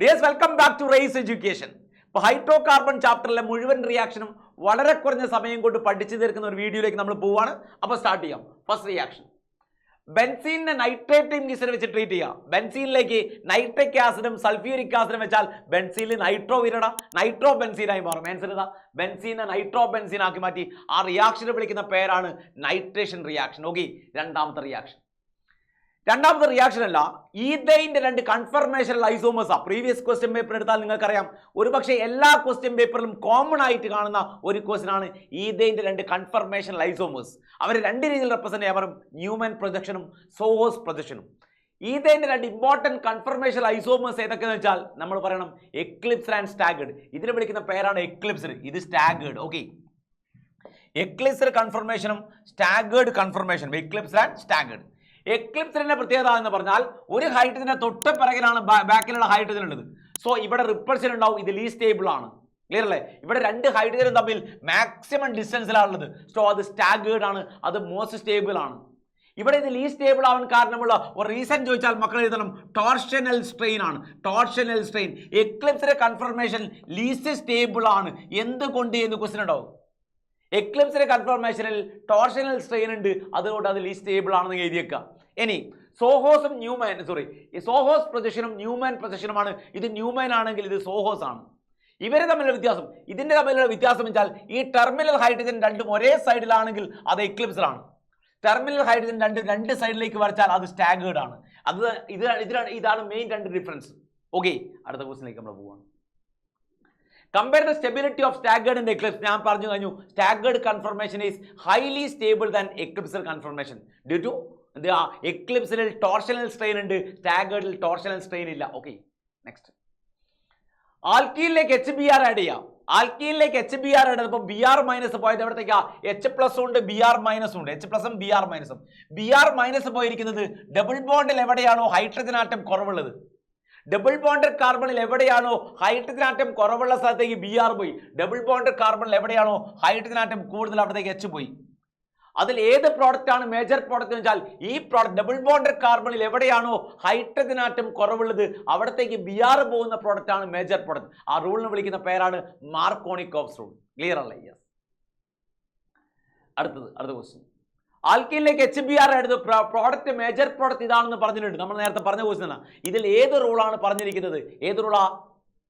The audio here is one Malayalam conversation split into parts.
Dears welcome back to race education. ഇപ്പോൾ ഹൈഡ്രോ കാർബൺ ചാപ്റ്ററിലെ മുഴുവൻ റിയാക്ഷനും വളരെ കുറഞ്ഞ സമയം കൊണ്ട് പഠിച്ചു തീർക്കുന്ന ഒരു വീഡിയോയിലേക്ക് നമ്മൾ പോവുകയാണ്. അപ്പോൾ സ്റ്റാർട്ട് ചെയ്യാം. ഫസ്റ്റ് റിയാക്ഷൻ, ബെൻസീനെ നൈട്രേറ്റ് ഗീസർ വെച്ച് ട്രീറ്റ് ചെയ്യാം. ബെൻസീനിലേക്ക് നൈട്രിക് ആസിഡും സൾഫ്യൂരിക് ആസിഡും വെച്ചാൽ ബെൻസീനിൽ നൈട്രോ വിരട നൈട്രോ ബെൻസീനായി മാറും. ആൻസർ ഇതാ, ബെൻസീനെ നൈട്രോ ബെൻസീൻ ആക്കി മാറ്റി. ആ റിയാക്ഷനെ വിളിക്കുന്ന പേരാണ് നൈട്രേഷൻ റിയാക്ഷൻ. ഓക്കെ, രണ്ടാമത്തെ റിയാക്ഷൻ അല്ല, ഈഥൈൻ്റെ രണ്ട് കൺഫർമേഷൻ ഐസോമേഴ്സാ. പ്രീവിയസ് ക്വസ്റ്റ്യൻ പേപ്പർ എടുത്താൽ നിങ്ങൾക്കറിയാം, ഒരുപക്ഷെ എല്ലാ ക്വസ്റ്റ്യൻ പേപ്പറിലും കോമൺ ആയിട്ട് കാണുന്ന ഒരു ക്വസ്റ്റ്യൻ ആണ് ഈഥൈൻ്റെ രണ്ട് കൺഫർമേഷൻ ഐസോമേഴ്സ്. അവർ രണ്ട് രീതിയിൽ റെപ്രസെന്റ് ചെയ്യാൻ പറയും, ന്യൂമാൻ പ്രൊജക്ഷനും സോഹോസ് പ്രൊജക്ഷനും. ഈഥൈൻ്റെ രണ്ട് ഇമ്പോർട്ടൻറ്റ് കൺഫർമേഷൻ ഐസോമേഴ്സ് ഏതൊക്കെയെന്ന് വെച്ചാൽ നമ്മൾ പറയണം എക്ലിപ്സ് ആൻഡ് സ്റ്റാഗേർഡ്. ഇതിനെ വിളിക്കുന്ന പേരാണ് എക്ലിപ്സ്, ഇത് സ്റ്റാഗേർഡ്. ഓക്കെ, എക്ലിപ്സ് കൺഫർമേഷനും സ്റ്റാഗേർഡ് കൺഫർമേഷനും, എക്ലിപ്സ് ആൻഡ് സ്റ്റാഗേർഡ്. എക്ലിപ്സിന്റെ പ്രത്യേകത എന്ന് പറഞ്ഞാൽ ഒരു ഹൈഡ്രജന്റെ തൊട്ട് പിറകിലാണ് ബാക്കിലുള്ള ഹൈഡ്രജൻ ഉള്ളത്. സോ ഇവിടെ റിപ്പൾഷൻ ഉണ്ടാവും, ഇത് ലീസ്റ്റ് സ്റ്റേബിൾ ആണ്. ക്ലിയർ അല്ലേ? ഇവിടെ രണ്ട് ഹൈഡ്രജനും തമ്മിൽ മാക്സിമം ഡിസ്റ്റൻസിലാണുള്ളത്. സോ അത് സ്റ്റാഗേർഡ് ആണ്, അത് മോസ്റ്റ് സ്റ്റേബിൾ ആണ്. ഇവിടെ ഇത് ലീസ്റ്റ് സ്റ്റേബിൾ ആവാൻ കാരണമുള്ള ഒരു റീസൺ ചോദിച്ചാൽ മക്കൾ എഴുതണം, ടോർഷണൽ സ്ട്രെയിൻ ആണ്. Torsional strain. എക്ലിപ്സിന്റെ കൺഫർമേഷൻ ലീസ്റ്റ് സ്റ്റേബിൾ ആണ്. എന്തുകൊണ്ട് എന്ന് ക്വസ്റ്റ്യൻ ഉണ്ടാവും. എക്ലിപ്സിന്റെ കൺഫർമേഷനിൽ ടോർഷണൽ സ്ട്രെയിൻ ഉണ്ട്, അതുകൊണ്ട് അത് ലീസ്റ്റ് സ്റ്റേബിൾ ആണെന്ന് എഴുതിയേക്കാം. ഇനി സോഹോസും സോഹോസ് പ്രൊജക്ഷനും ന്യൂമാൻ പ്രൊജക്ഷനുമാണ്. ഇത് ന്യൂമാൻ ആണെങ്കിൽ ഇത് സോഹോസ് ആണ്. ഇവരെ തമ്മിലുള്ള വ്യത്യാസം, ഇതിന്റെ തമ്മിലുള്ള വ്യത്യാസം വെച്ചാൽ ഈ ടെർമിനൽ ഹൈഡ്രജൻ രണ്ടും ഒരേ സൈഡിലാണെങ്കിൽ അത് എക്ലിപ്സിലാണ്. ടെർമിനൽ ഹൈഡ്രജൻ രണ്ട് സൈഡിലേക്ക് വരച്ചാൽ അത് സ്റ്റാഗേർഡ് ആണ്. ഇതാണ് മെയിൻ രണ്ട് ഡിഫറൻസ്. ഓക്കെ, അടുത്ത ക്വസ്റ്റിലേക്ക് നമ്മൾ പോവാണ്. Compare the stability of staggered and eclipse. ഞാൻ പറഞ്ഞു കഴിഞ്ഞു, staggered conformation is highly stable than eclipsal conformation due to eclipsal torsional strain ഉണ്ട്, staggered torsional strain ഇല്ല. ഓക്കെ, നെക്സ്റ്റ്, ആൽക്കീനിലേക്ക് HBr ആഡ് ചെയ്യാം. ആൽക്കീനിലേക്ക് HBr ആഡ് ചെയ്തപ്പോൾ BR മൈനസ് പോയത് എവിടത്തേക്കാ? H+ ഉണ്ട്, BR മൈനസ് ഉണ്ട്. H+ഉം BR മൈനസും. BR മൈനസ് പോയിരിക്കുന്നത് ഡബിൾ ബോണ്ടിൽ എവിടെയാണോ ഹൈഡ്രജൻ ആറ്റം കുറവുള്ളത്, ഡബിൾ ബോണ്ടഡ് കാർബണിൽ എവിടെയാണോ ഹൈഡ്രജൻ ആറ്റം കുറവുള്ള സ്ഥലത്തേക്ക് BR പോയി. ഡബിൾ ബോണ്ടഡ് കാർബണിൽ എവിടെയാണോ ഹൈഡ്രജൻ ആറ്റം കൂടുതൽ അവിടത്തേക്ക് H പോയി. അതിൽ ഏത് പ്രോഡക്റ്റ് ആണ് മേജർ പ്രോഡക്റ്റ് എന്ന് വെച്ചാൽ ഈ പ്രോഡക്റ്റ് ഡബിൾ ബോണ്ടഡ് കാർബണിൽ എവിടെയാണോ ഹൈഡ്രജൻ ആറ്റം കുറവുള്ളത് അവിടത്തേക്ക് BR പോകുന്ന പ്രോഡക്റ്റ് ആണ് മേജർ പ്രോഡക്റ്റ്. ആ റൂളിനെ വിളിക്കുന്ന പേരാണ് മാർക്കോണിക്കോവ്സ് റൂൾ. ക്ലിയർ അല്ലേ? യെസ്. അടുത്ത ക്വസ്റ്റ്യൻ, ആൽക്കീനിലേക്ക് HBr എടുത്ത് പ്രോഡക്റ്റ് മേജർ പ്രോഡക്റ്റ് ഇതാണെന്ന് പറഞ്ഞിട്ടുണ്ട്. നമ്മൾ നേരത്തെ പറഞ്ഞ ക്വസ്റ്റ്യൻ ആണ്. ഇതിൽ ഏത് റൂളാണ് പറഞ്ഞിരിക്കുന്നത്? ഏത് റൂളാ?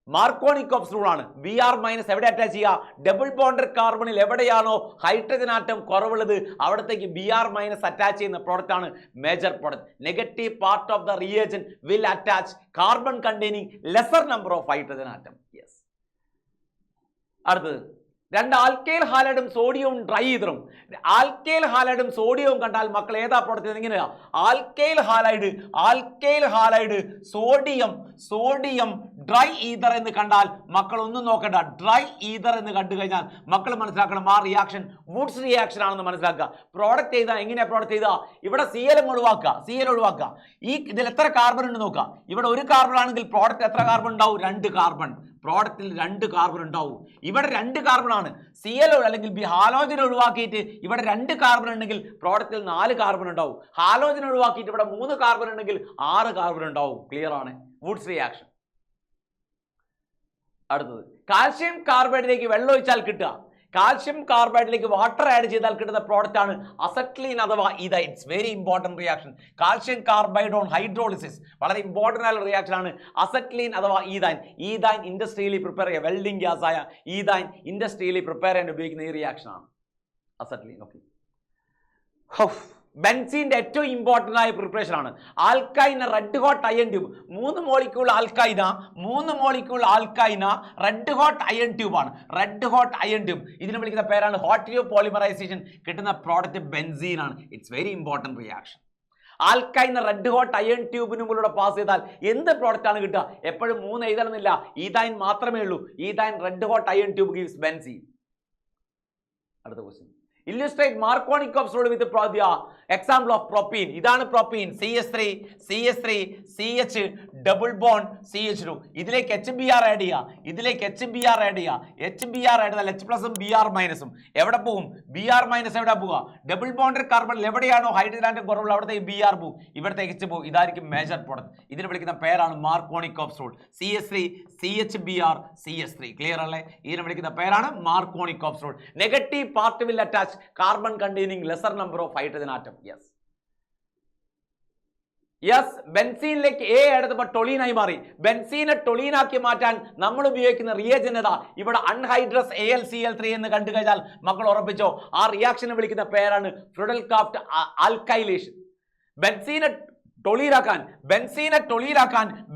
മാർക്കോണിക്കോവ്സ് റൂളാണ്. BR മൈനസ് എവിടെ അറ്റാച്ച് ചെയ്യുക? ഡബിൾ ബോണ്ടഡ് കാർബണിൽ എവിടെയാണോ ഹൈഡ്രജൻ ആറ്റം കുറവുള്ളത് അവിടത്തേക്ക് BR മൈനസ് അറ്റാച്ച് ചെയ്യുന്ന പ്രോഡക്റ്റ് ആണ് major product. Negative part of the reagent will attach carbon containing lesser number of hydrogen atom. Yes. അടുത്തത്, രണ്ട് ആൽക്കൈൽ ഹാലൈഡും സോഡിയവും ഡ്രൈ ഈതറും. ആൽക്കൈൽ ഹാലൈഡും സോഡിയവും കണ്ടാൽ മക്കൾ ഏതാ പ്രോഡക്റ്റ്? എങ്ങനെയാ? Alkyl halide sodium dry ether എന്ന് കണ്ടാൽ മക്കൾ ഒന്നും നോക്കണ്ട, ഡ്രൈ ഈതർ എന്ന് കണ്ടു കഴിഞ്ഞാൽ മക്കൾ മനസ്സിലാക്കണം ആ റിയാക്ഷൻ വുഡ്സ് റിയാക്ഷൻ ആണെന്ന് മനസ്സിലാക്കുക. പ്രോഡക്റ്റ് ചെയ്താൽ എങ്ങനെയാ പ്രോഡക്റ്റ് ചെയ്താൽ? ഇവിടെ CL ഒഴിവാക്കുക. ഇതിൽ എത്ര കാർബൺ ഉണ്ട് നോക്കുക. ഇവിടെ ഒരു കാർബൺ ആണെങ്കിൽ പ്രോഡക്റ്റ് എത്ര കാർബൺ ഉണ്ടാവും? 2 കാർബൺ. പ്രോഡക്റ്റിൽ 2 കാർബൺ ഉണ്ടാവും. ഇവിടെ 2 കാർബൺ ആണ്. CL അല്ലെങ്കിൽ ഹാലോജൻ ഒഴിവാക്കിയിട്ട് ഇവിടെ 2 കാർബൺ ഉണ്ടെങ്കിൽ പ്രോഡക്റ്റിൽ 4 കാർബൺ ഉണ്ടാവും. ഹാലോജൻ ഒഴിവാക്കിയിട്ട് ഇവിടെ 3 കാർബൺ ഉണ്ടെങ്കിൽ 6 കാർബൺ ഉണ്ടാവും. ക്ലിയർ ആണ്? Woods reaction. അടുത്തത്, കാൽഷ്യം കാർബൈഡിലേക്ക് വെള്ളം ഒഴിച്ചാൽ കിട്ടുക, കാൽഷ്യം കാർബൈഡിലേക്ക് വാട്ടർ ആഡ് ചെയ്താൽ കിട്ടുന്ന പ്രോഡക്റ്റ് ആണ് അസറ്റ്ലീൻ അഥവാ ethyne. It's very important reaction. Calcium carbide on hydrolysis വളരെ ഇമ്പോർട്ടൻ്റ് ആയ റിയാക്ഷൻ ആണ് അസറ്റ്ലീൻ അഥവാ ഈഥൈൻ. ഈഥൈൻ ഇൻഡസ്ട്രിയലി പ്രിപ്പയർ ചെയ്യുക, വെൽഡിംഗ് ഗ്യാസ് ആയ ഈഥൈൻ ഇൻഡസ്ട്രിയലി പ്രിപ്പയർ ചെയ്യാൻ ഉപയോഗിക്കുന്ന ഈ റിയാക്ഷൻ ആണ് അസറ്റ്ലീൻ. ഓക്കെ, ബെൻസീൻ്റെ ഏറ്റവും ഇമ്പോർട്ടൻ്റ് ആയ പ്രിപ്പറേഷൻ ആണ് ആൽക്കൈന red hot iron tube. 3 molecule ആൽക്കൈന റെഡ് ഹോട്ട് അയൺ ട്യൂബ് ആണ്. റെഡ് ഹോട്ട് അയൺ ട്യൂബ് ഇതിനെ വിളിക്കുന്ന പേരാണ് ഹോട്ടിയോ പോളിമറൈസേഷൻ. കിട്ടുന്ന പ്രോഡക്റ്റ് ബെൻസീൻ ആണ്. It's very important reaction. ആൽക്കൈന റെഡ് ഹോട്ട് അയൺ ട്യൂബിനും കൂടെ പാസ് ചെയ്താൽ എന്ത് പ്രോഡക്റ്റ് ആണ് കിട്ടുക? എപ്പോഴും 3 എഴുതണമെന്നില്ല, ഈഥൈൻ മാത്രമേ ഉള്ളൂ. Ethyne red hot iron tube gives benzene. അടുത്ത question, Illustrate Markovnikov rule with the example of propene. ഇതാണ് propene. CH3 CH double bond CH2. ഇതിലേക്ക് HBr ആഡ് ചെയ്യുക. ഇതിലേക്ക് HBr ആഡ് ചെയ്യുക. HBr ആഡ് ചെയ്താൽ H പ്ലസും Br മൈനസും എവിടെ പോകും? Br മൈനസ് എവിടെ പോവുക? ഡബിൾ ബോണ്ടഡ് കാർബണിൽ എവിടെയാണോ ഹൈഡ്രജൻ ആറ്റം കുറവുള്ള അവിടത്തേക്ക് Br പോകും, ഇവിടത്തേക്ക് H പോകും. ഇതായിരിക്കും മേജർ പ്രോഡക്റ്റ്. ഇതിനെ വിളിക്കുന്ന പേരാണ് Markovnikov rule. CH3 CHBr CH3. Clear അല്ലേ? ഇതിനെ വിളിക്കുന്ന പേരാണ് Markovnikov rule. Negative part will attach carbon containing lesser number of hydrogen atom. Yes, ബെൻസീനിലേക്ക് A എടുത്തപ്പോൾ ടൊളീനായി മാറി. ബെൻസീനെ ടൊളീനാക്കി മാറ്റാൻ നമ്മൾ ഉപയോഗിക്കുന്ന റിയേജന്റ് ഏതാ? ഇവിടെ അൺഹൈഡ്രസ് AlCl3 എന്ന് കണ്ടു കഴിഞ്ഞാൽ മക്കൾ ഉറപ്പിച്ചോ, ആ റിയാക്ഷനെ വിളിക്കുന്ന പേരാണ് ഫ്രൂഡൽക്രാഫ്റ്റ് ആൽക്കൈലേഷൻ. ബെൻസീനെ ടൊളീനാക്കാൻ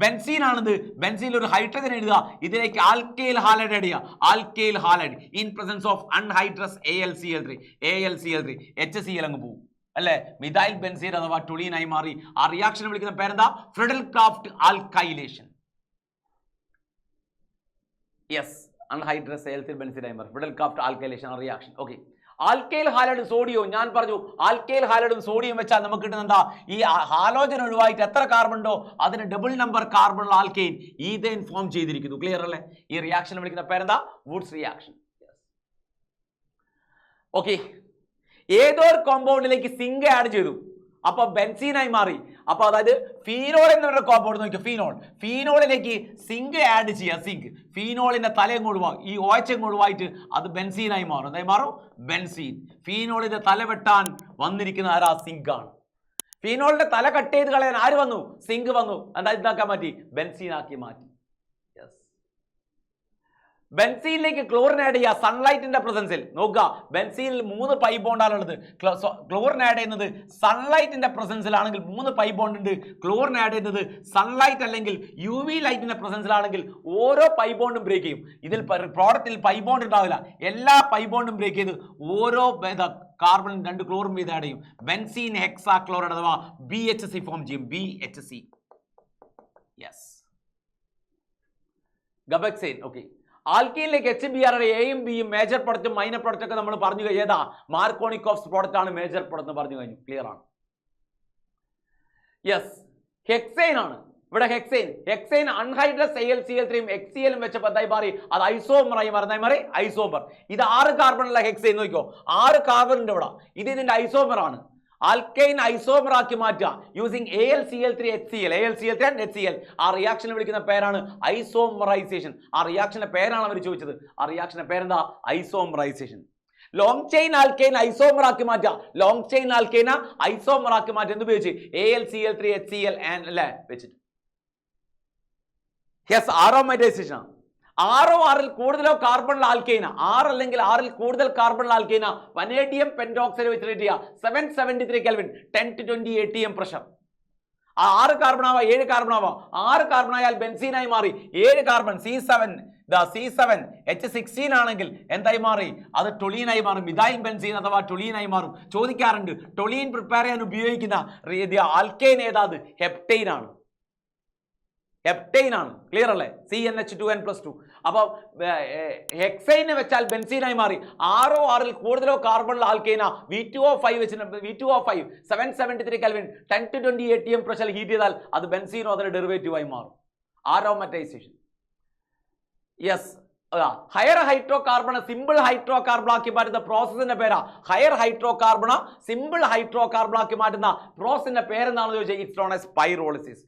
ബെൻസീനാണിത്. ബെൻസീനിൽ ഒരു ഹൈഡ്രജൻ എഴുതുക, ഇതിലേക്ക് ആൽക്കൈൽ ഹാലൈഡ് ആഡ് ചെയ്യുക. Alkyl halide in presence of anhydrous AlCl3 HCl അങ്ങ് പോകും അല്ലേ? മിഥൈൽ ബെൻസീൻ അഥവാ ടൊളീനായി മാറി. ആ റിയാക്ഷനെ വിളിക്കുന്ന പേരെന്താ? Friedel Crafts alkylation. Yes, anhydrous AlCl ബെൻസീനായി മാറി. Friedel Crafts alkylation reaction. Okay, alkyl halide sodium. ഞാൻ പറഞ്ഞു ആൽക്കൈൽ ഹാലൈഡും സോഡിയം വെച്ചാൽ നമുക്ക് കിട്ടുന്ന എന്താ? ഈ ഹാലോജൻ ഒഴിവായിട്ട് എത്ര കാർബൺ ഉണ്ടോ അതിന് double number carbon alkyne ethane form ചെയ്തിരിക്കുന്നു. ക്ലിയർ അല്ലേ? ഈ റിയാക്ഷൻ വിളിക്കുന്ന പേരെന്താ? Woods reaction. ഓക്കെ, ഏതോ ഒരു കോമ്പൗണ്ടിലേക്ക് സിങ്ക് ആഡ് ചെയ്തു, അപ്പൊ ബെൻസീനായി മാറി. അപ്പൊ അതായത് ഫീനോൾ എന്നൊരു കോമ്പൗണ്ട് നോക്കിയോ, ഫീനോളിലേക്ക് സിങ്ക് ആഡ് ചെയ്യുക. സിങ്ക് ഫീനോളിന്റെ തലയും ഒഴിവാകും, ഈ OH ഒഴിവായിട്ട് അത് ബെൻസീനായി മാറും. എന്തായി മാറും? ബെൻസീൻ. ഫീനോളിന്റെ തല വെട്ടാൻ വന്നിരിക്കുന്ന ആരാ? സിങ്ക് ആണ്. ഫീനോളിന്റെ തല കട്ട് ചെയ്ത് കളയാൻ ആര് വന്നു? സിങ്ക് വന്നു. എന്താ ഇതാക്കാൻ മാറ്റി? ബെൻസീനാക്കി മാറ്റി. ബെൻസീനിലേക്ക് ക്ലോറിൻ ആഡ് ചെയ്യുക സൺലൈറ്റിന്റെ പ്രസൻസിൽ. നോക്കുക, ബെൻസീനിൽ 3 പൈ ബോണ്ടാണുള്ളത്. ക്ലോറിൻ ആഡ് ചെയ്യുന്നത് സൺലൈറ്റിന്റെ പ്രസൻസിലാണെങ്കിൽ 3 പൈ ബോണ്ട് ഉണ്ട്. ക്ലോറിൻ ആഡ് ചെയ്യുന്നത് സൺലൈറ്റ് അല്ലെങ്കിൽ UV ലൈറ്റിന്റെ പ്രസൻസിലാണെങ്കിൽ ഓരോ പൈ ബോണ്ടും ബ്രേക്ക് ചെയ്യും. ഇതിൽ പ്രോഡക്റ്റിൽ പൈ ബോണ്ട് ഉണ്ടാവില്ല, എല്ലാ പൈ ബോണ്ടും ബ്രേക്ക് ചെയ്ത് ഓരോ കാർബൺ 2 ക്ലോറിൻ വീതം ആഡ് ചെയ്യും. ബെൻസീൻ ഹെക്സാ ക്ലോറൈഡ് അഥവാ BHC ഫോം ചെയ്യും. BHC. യെസ്, ഗബക്സൈൻ. ഓക്കെ, ആൽക്കീനിലേക്ക് HBr എയും ബിയും മേജർ പ്രൊഡക്റ്റും മൈനർ പ്രൊഡക്റ്റ് ഒക്കെ നമ്മൾ പറഞ്ഞു. ഏതാ? മാർക്കോണിക്കോഫ് പ്രോഡക്റ്റ് ആണ് മേജർ പ്രൊഡക്റ്റ് എന്ന് പറഞ്ഞു കഴിഞ്ഞു. ക്ലിയർ ആണ്? യെസ്, ഹെക്സൈൻ ആണ്. ഇവിടെ ഹെക്സൈൻ അൺഹൈഡ്രസ് AlCl3 HCl വെച്ചപ്പോൾ എന്തായി മാറി? അത് ഐസോമറായി മാറി. ഐസോമർ. ഇത് 6 കാർബൺ ഉള്ള ഹെക്സൈൻ നോക്കിയോ, 6 കാർബൺ ഉണ്ട് ഇവിടെ. ഇത് ഇതിന്റെ ഐസോമർ ആണ്. ആൽക്കൈൻ ഐസോമർ ആക്കി മാറ്റുക using AlCl3 HCl and HCl. ആ റിയാക്ഷനെ വിളിക്കുന്ന പേരാണ് ഐസോമറൈസേഷൻ. ആ റിയാക്ഷന്റെ പേരാണ് അവർ ചോദിച്ചത്. ആ റിയാക്ഷന്റെ പേരെന്താ? Isomerisation. Long chain alkyne isomer ആക്കി മാറ്റുക. ലോങ് ചെയിൻ ആൽക്കൈന ഐസോമർ ആക്കി മാറ്റുക എന്ത് ഉപയോഗിച്ച്? AlCl3 HCl അല്ലേ വെച്ചിട്ട്. യെസ്, ആരോമൈസേഷൻ ആണ്. 6 കൂടുതലോ കാർബൺ ആൽക്കൈന, 6 അല്ലെങ്കിൽ 6 കൂടുതൽ കാർബൺ ആൽക്കൈന വനേഡിയം പെന്റോക്സൈഡ് വെച്ച് റേറ്റ് ചെയ്യുക. 773 kelvin 10 to 20 atm pressure. 6 carbon ആവാം, 7 കാർബൺ ആവാം. 6 കാർബൺ ആയാൽ ബെൻസീനായി മാറി. 7 കാർബൺ C7H16 ആണെങ്കിൽ എന്തായി മാറി? അത് ടൊളീനായി മാറും. മിഥൈൽ ബെൻസീൻ അഥവാ ടൊളീനായി മാറും. ചോദിക്കാറുണ്ട്, ടൊളീൻ പ്രിപ്പയർ ചെയ്യാൻ ഉപയോഗിക്കുന്ന ആൽക്കൈൻ ഏതാത്? ഹെപ്റ്റൈൻ ആണ്. ക്ലിയർ അല്ലേ? CnH2n+2. അപ്പോൾ ഹെക്സൈനെ വെച്ചാൽ ബെൻസീനായി മാറി. 6 കൂടുതലോ കാർബൺ ആൽക്കൈന V2O5 വെച്ചിട്ട് V2O5 773 kelvin 10 to 20 atm pressure heat ചെയ്താൽ അത് ബെൻസീനോ അതിന്റെ ഡെറിവേറ്റീവായി മാറും. Aromatisation. Yes, higher hydrocarbon simple hydrocarbon ആക്കി മാറ്റുന്ന പ്രോസസ്സിന്റെ പേരാ higher hydrocarbon. Simple hydrocarbon ആക്കി മാറ്റുന്ന പ്രോസസ്സിന്റെ പേരെന്താണെന്ന് ചോദിച്ചാൽ it's known as pyrolysis.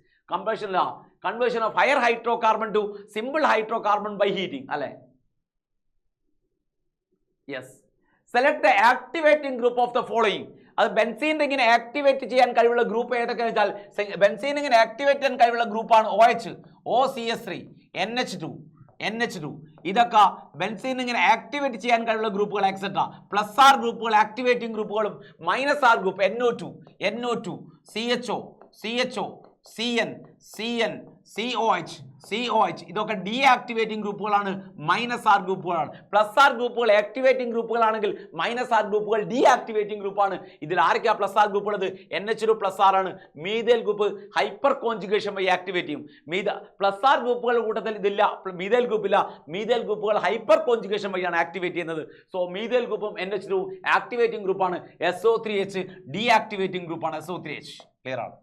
conversion of higher hydrocarbon to simple hydrocarbon by heating അല്ലേ? Yes, select the activating group of the following. അത് ബെൻസീൻ ഇങ്ങനെ ആക്ടിവേറ്റ് ചെയ്യാൻ കഴിവുള്ള ഗ്രൂപ്പ് ഏതൊക്കെയാണെന്ന് വെച്ചാൽ ബെൻസീൻ ഇങ്ങനെ ആക്ടിവേറ്റ് ചെയ്യാൻ കഴിവുള്ള ഗ്രൂപ്പാണ് OH, OCS3, NH2. ഇതൊക്കെ ബെൻസീൻ ഇങ്ങനെ ആക്ടിവേറ്റ് ചെയ്യാൻ കഴിവുള്ള ഗ്രൂപ്പുകൾ എക്സെട്ര. +R ഗ്രൂപ്പുകൾ ആക്ടിവേറ്റിംഗ് ഗ്രൂപ്പുകളും -R group NO2, CHO, CN, COH ഇതൊക്കെ ഡീആക്ടിവേറ്റിംഗ് ഗ്രൂപ്പുകളാണ്, -R ഗ്രൂപ്പുകളാണ്. +R ഗ്രൂപ്പുകൾ ആക്ടിവേറ്റിംഗ് ഗ്രൂപ്പുകളാണെങ്കിൽ -R ഗ്രൂപ്പുകൾ ഡീആക്ടിവേറ്റിംഗ് ഗ്രൂപ്പാണ്. ഇതിൽ ആരൊക്കെയാ +R ഗ്രൂപ്പ് ഉള്ളത്? NH2+R ആണ്. മീഥൈൽ ഗ്രൂപ്പ് ഹൈപ്പർ കോൺജുഗേഷൻ വഴി ആക്ടിവേറ്റ് ചെയ്യും. +R ഗ്രൂപ്പുകളുടെ കൂട്ടത്തിൽ ഇതില്ല, മീഥൈൽ ഗ്രൂപ്പില്ല. മീഥൈൽ ഗ്രൂപ്പുകൾ ഹൈപ്പർ കോൺജുഗേഷൻ വഴിയാണ് ആക്ടിവേറ്റ് ചെയ്യുന്നത്. സോ മീഥൈൽ ഗ്രൂപ്പും NH2 ആക്ടിവേറ്റിംഗ് ഗ്രൂപ്പാണ്. SO3H ഡീആക്ടിവേറ്റിംഗ് ഗ്രൂപ്പാണ്. SO3H ക്ലിയർ ആണ്.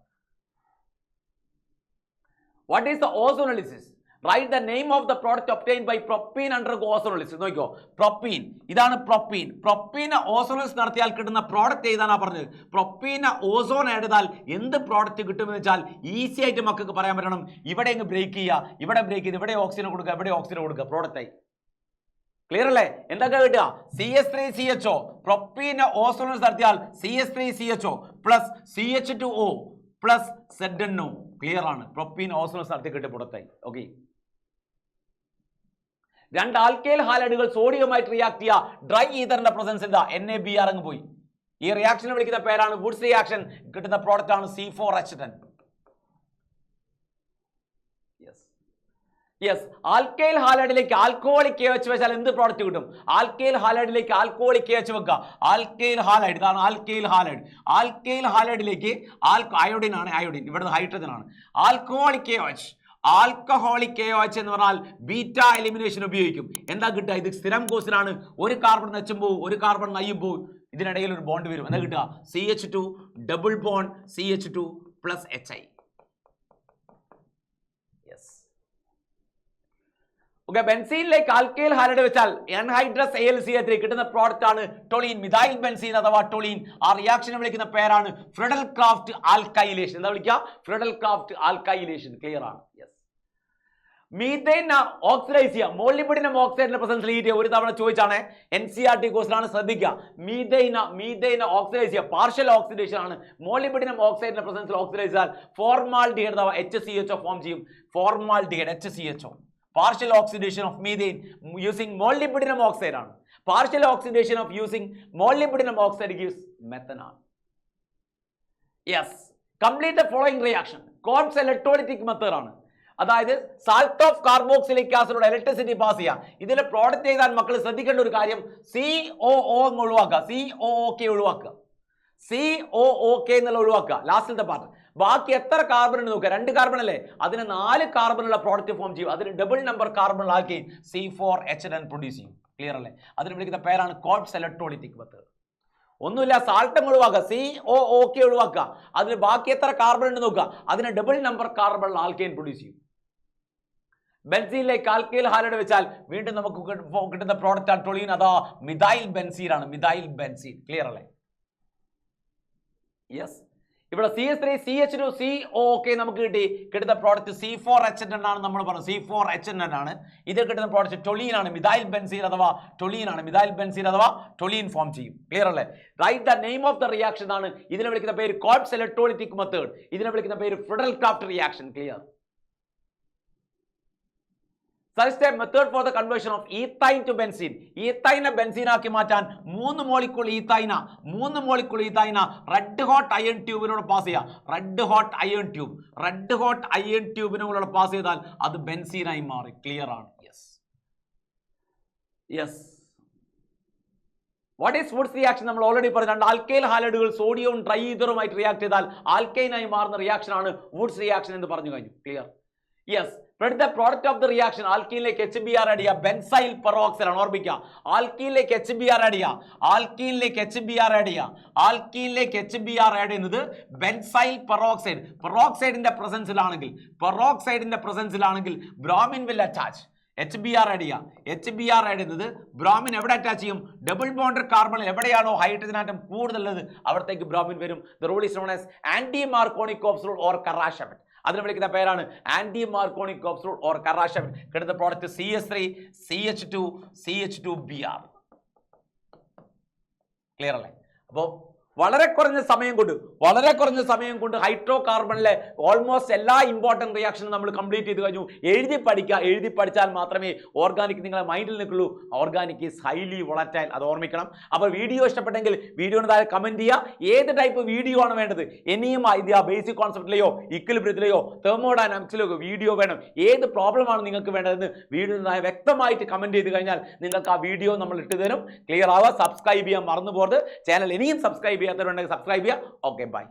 What is the ozonolysis? Write the name of the product obtained by propene undergo ozonolysis. നോക്കിയോ, പ്രൊപ്പീൻ, ഇതാണ് പ്രൊപ്പീൻ. പ്രൊപ്പീന് ഓസോണലിസിസ് നടത്തിയാൽ കിട്ടുന്ന പ്രോഡക്റ്റ് ഏതാണാ പറഞ്ഞത്? പ്രൊപ്പീന് ഓസോൺ ആഡ് ചെയ്താൽ എന്ത് പ്രോഡക്റ്റ് കിട്ടുമെന്ന് വെച്ചാൽ ഈസി ആയിട്ട് മക്കൾക്ക് പറയാൻ പറ്റണം. ഇവിടെ അങ്ങ് ബ്രേക്ക് ചെയ്യുക, ഇവിടെ ബ്രേക്ക് ചെയ്ത് ഇവിടെ ഓക്സിജൻ കൊടുക്കുക, ഇവിടെ ഓക്സിജൻ കൊടുക്കുക, പ്രോഡക്റ്റ് ആയി. ക്ലിയർ അല്ലേ? എന്തൊക്കെ കിട്ടുക? CH3CHO. പ്രൊപ്പീന് ഓസോണലിസിസ് നടത്തിയാൽ CH3CHO plus CH2O plus ZNO. Clear ആണ്. പ്രൊപ്പീൻ ഓസോണലിസിസ് നടത്തി കിട്ടിയ പുറത്തായി. ഓക്കെ, രണ്ട് ആൽക്കൈൽ ഹാലൈഡുകൾ സോഡിയമായിട്ട് റിയാക്ട് ചെയ്യുക, ഡ്രൈ ഈതറിന്റെ പ്രസൻസ് എന്താ? NaBr അങ്ങ് പോയി. ഈ റിയാക്ഷനെ വിളിക്കുന്ന പേരാണ് വുഡ്സ് റിയാക്ഷൻ. കിട്ടുന്ന പ്രോഡക്റ്റ് ആണ് C4H10. യെസ്, ആൽക്കൈൽ ഹാലൈഡിലേക്ക് ആൽക്കഹോളിക് KOH വെച്ചാൽ എന്ത് പ്രോഡക്റ്റ് കിട്ടും? ആൽക്കൈൽ ഹാലൈഡിലേക്ക് ആൽക്കഹോളിക് KOH വെക്കുക. ആൽക്കൈൽ ഹാലൈഡ്, ഇതാണ് ആൽക്കൈൽ ഹാലൈഡ്. ആൽക്കൈൽ ഹാലൈഡിലേക്ക് അയോഡിൻ ആണ്, അയോഡിൻ ഇവിടുന്ന് ഹൈഡ്രജൻ ആണ്. ആൽക്കഹോളിക് KOH, ആൽക്കഹോളിക് KOH എന്ന് പറഞ്ഞാൽ ബീറ്റ എലിമിനേഷൻ ഉപയോഗിക്കും. എന്താ കിട്ടുക? ഇത് സ്ഥിരം കോഴ്സിനാണ്. ഒരു കാർബൺ നച്ചും പോവും, ഒരു കാർബൺ നയ്യും പോവും, ഇതിനിടയിൽ ഒരു ബോണ്ട് വരും. എന്താ കിട്ടുക? CH2 double bond CH2 plus HI. Okay, ബെൻസീനിലേക്ക് ആൽക്കൈൽ ഹാലൈഡ് വെച്ചാൽ anhydrous AlCl3 കിട്ടുന്ന പ്രോഡക്റ്റ് ആണ് ടൊളീൻ, മിഥൈൽ ബെൻസീൻ അഥവാ ടൊളീൻ. ആ റിയാക്ഷനെ വിളിക്കുന്ന പേരാണ് ഫ്രെഡൽ ക്രാഫ്റ്റ് ആൽക്കൈലേഷൻ. എന്താ വിളിക്കുക? Friedel Crafts alkylation. ക്ലിയർ ആണ്. യെസ്, മീഥൈൻ ഓക്സിഡൈസ് ചെയ്യുക. മോളിബിഡിനം ഓക്സൈഡിന്റെ പ്രസൻസിൽ ഹീറ്റ് ചെയ്യുക. ഒരു തവണ ചോദിച്ചാണ്, NCERT കോഴ്സിലാണ്, ശ്രദ്ധിക്കുക. മീഥൈൻ ഓക്സിഡൈസ് ചെയ്യുക, പാർഷ്യൽ ഓക്സിഡേഷൻ ആണ്. മോളിബിഡിനം ഓക്സൈഡിന്റെ പ്രസൻസിൽ ഓക്സിഡൈസ് ചെയ്താൽ ഫോർമാൽഡിഹൈഡ് അഥവാ HCHO ഫോം ചെയ്യും. Formaldehyde HCHO. Partial oxidation of methane using molybdenum oxide ആണ്. Partial oxidation of using molybdenum oxide gives methanol. Yes, complete the following reaction. Cobb's electrolytic method ആണ്. അതായത് സാൾട്ട് ഓഫ് കാർബോക്സിലിക് ആസിഡിലൂടെ ഇലക്ട്രിസിറ്റി പാസ് ചെയ്യാം. ഇതിലെ പ്രോഡക്റ്റ് ചെയ്താൽ മക്കൾ ശ്രദ്ധിക്കേണ്ട ഒരു കാര്യം, COO ഒഴിവാക്കുക, COOK ഒഴിവാക്കുക, COOK എന്നുള്ള ഒഴിവാക്കുക, ലാസ്റ്റിലത്തെ പാർട്ട്. ബാക്കി എത്ര കാർബൺ ഉണ്ട് നോക്കുക? 2 കാർബൺ അല്ലേ? അതിന് 4 കാർബണുള്ള പ്രോഡക്റ്റ് ഫോം ചെയ്യും. അതിന് ഡബിൾ നമ്പർ കാർബൺ ആക്കി C4H10 പ്രൊഡ്യൂസ് ചെയ്യും. ക്ലിയർ അല്ലേ? അതിന് വിളിക്കുന്ന പേരാണ് കോബ്സ് ഇലക്ട്രോളിറ്റിക് മെത്തേഡ്. ഒന്നുമില്ല, സാൾട്ട് ഒഴിവാക്കുക, COOK ഒഴിവാക്കുക, അതിന് ബാക്കി എത്ര കാർബൺ ഉണ്ട് നോക്കുക, അതിന് double number carbon alkane produce ചെയ്യും. ബെൻസീനിലേക്ക് ആൽക്കൈൽ ഹാലൈഡ് വെച്ചാൽ വീണ്ടും നമുക്ക് കിട്ടുന്ന പ്രോഡക്റ്റ് ആണ് ടൊളീൻ, അതാ മിഥൈൽ ബെൻസീൻ ആണ്. Methyl benzene. ക്ലിയർ അല്ലേ? യെസ്, ഇവിടെ CH3CH2 COOK നമുക്ക് കിട്ടി. കിട്ടുന്ന പ്രോഡക്റ്റ് C4H10 ആണ്. നമ്മൾ പറഞ്ഞു C4H10 ആണ്. ഇത് കിട്ടുന്ന പ്രോഡക്റ്റ് ടൊളീൻ ആണ്. മിഥൈൽ ബെൻസീൻ അഥവാ ടൊളീൻ ആണ്. മിഥൈൽ ബെൻസീൻ അഥവാ ടൊളീൻ ഫോം ചെയ്യും. ക്ലിയർ അല്ലേ? Write the name of the reaction ആണ്. ഇതിനെ വിളിക്കുന്ന പേര് കോബ്സ് ഇലക്ട്രോളിറ്റിക് മെത്തേഡ്. ഇതിനെ വിളിക്കുന്ന പേര് Friedel Crafts reaction. Clear? Such a method for the conversion of ethine to benzene. ഈത്തൈനെ ബെൻസീനാക്കി മാറ്റാൻ 3 മോളിക്കൂൾ ഈത്തൈന റെഡ് ഹോട്ട് അയൺ ട്യൂബിനോട് പാസ് ചെയ്യാം. റെഡ് ഹോട്ട് അയൺ ട്യൂബിനോട് പാസ് ചെയ്താൽ അത് ബെൻസീനായി മാറി. ക്ലിയർ ആണ്? Yes. What is Wurtz reaction? നമ്മൾ ഓൾറെഡി പറഞ്ഞു. 2 ആൽക്കൈൽ ഹാലൈഡുകൾ സോഡിയവും ട്രൈ ഈതറുമായിട്ട് റിയാക്ട് ചെയ്താൽ ആൽക്കൈനായി മാറുന്ന റിയാക്ഷൻ ആണ് വുഡ്സ് റിയാക്ഷൻ എന്ന് പറഞ്ഞു കഴിഞ്ഞു. Clear? Yes. the product of the reaction, ആൽക്കീനിലേക്ക് HBr ആഡ് ചെയ്യുക, ബെൻസൈൽ പെറോക്സൈഡ് ആണ്. ഓർമ്മിക്കുക, ആൽക്കീനിലേക്ക് HBr ആഡ് ചെയ്യുക, ആൽക്കീനിലേക്ക് HBr ആഡ് ചെയ്യുന്നത് ബെൻസൈൽ പെറോക്സൈഡ്. പെറോക്സൈഡിന്റെ പ്രസൻസിലാണെങ്കിൽ bromine will attach. HBr add ചെയ്യുന്നത് ബ്രോമിൻ എവിടെ അറ്റാച്ച് ചെയ്യും? ഡബിൾ ബോണ്ടഡ് കാർബണിൽ എവിടെയാണോ ഹൈഡ്രജൻ ആറ്റം കൂടുതലുള്ളത് അവിടത്തേക്ക് ബ്രോമിൻ വരും. The rule is known as anti Markovnikov's rule or Kharasch effect. അതിനെ വിളിക്കുന്ന പേരാണ് anti Markovnikov's rule or Kharasch effect. കിട്ടുന്ന product CH3 CH2 Br. Clear അല്ലേ? അപ്പോൾ വളരെ കുറഞ്ഞ സമയം കൊണ്ട് ഹൈഡ്രോ കാർബണിലെ ഓൾമോസ്റ്റ് എല്ലാ ഇമ്പോർട്ടൻറ്റ് റിയാക്ഷനും നമ്മൾ കംപ്ലീറ്റ് ചെയ്ത് കഴിഞ്ഞു. എഴുതി പഠിച്ചാൽ മാത്രമേ ഓർഗാനിക് നിങ്ങളെ മൈൻഡിൽ നിൽക്കുള്ളൂ. ഓർഗാനിക് ഈസ് ഹൈലി വോളറ്റൈൽ, അത് ഓർമ്മിക്കണം. അപ്പോൾ വീഡിയോ ഇഷ്ടപ്പെട്ടെങ്കിൽ വീഡിയോന് താഴെ കമൻറ്റ് ചെയ്യുക. ഏത് ടൈപ്പ് വീഡിയോ ആണ് വേണ്ടത്? ഇനിയും ബേസിക് കോൺസെപ്റ്റിലെയോ ഇക്വിലിബ്രിയത്തിലെയോ തെർമോഡൈനാമിക്സിലെയോ വീഡിയോ വേണം, ഏത് പ്രോബ്ലമാണ് നിങ്ങൾക്ക് വേണ്ടതെന്ന് വീഡിയോ വ്യക്തമായിട്ട് കമൻറ്റ് ചെയ്ത് കഴിഞ്ഞാൽ നിങ്ങൾക്ക് ആ വീഡിയോ നമ്മൾ ഇട്ട് തരും. ക്ലിയർ ആവുക. സബ്സ്ക്രൈബ് ചെയ്യാൻ മറന്നു പോകരുത്. ചാനൽ ഇനിയും സബ്സ്ക്രൈബ് ചെയ്യാത്തവരുണ്ടെങ്കിൽ സബ്സ്ക്രൈബ് ചെയ്യുക. Okay, by.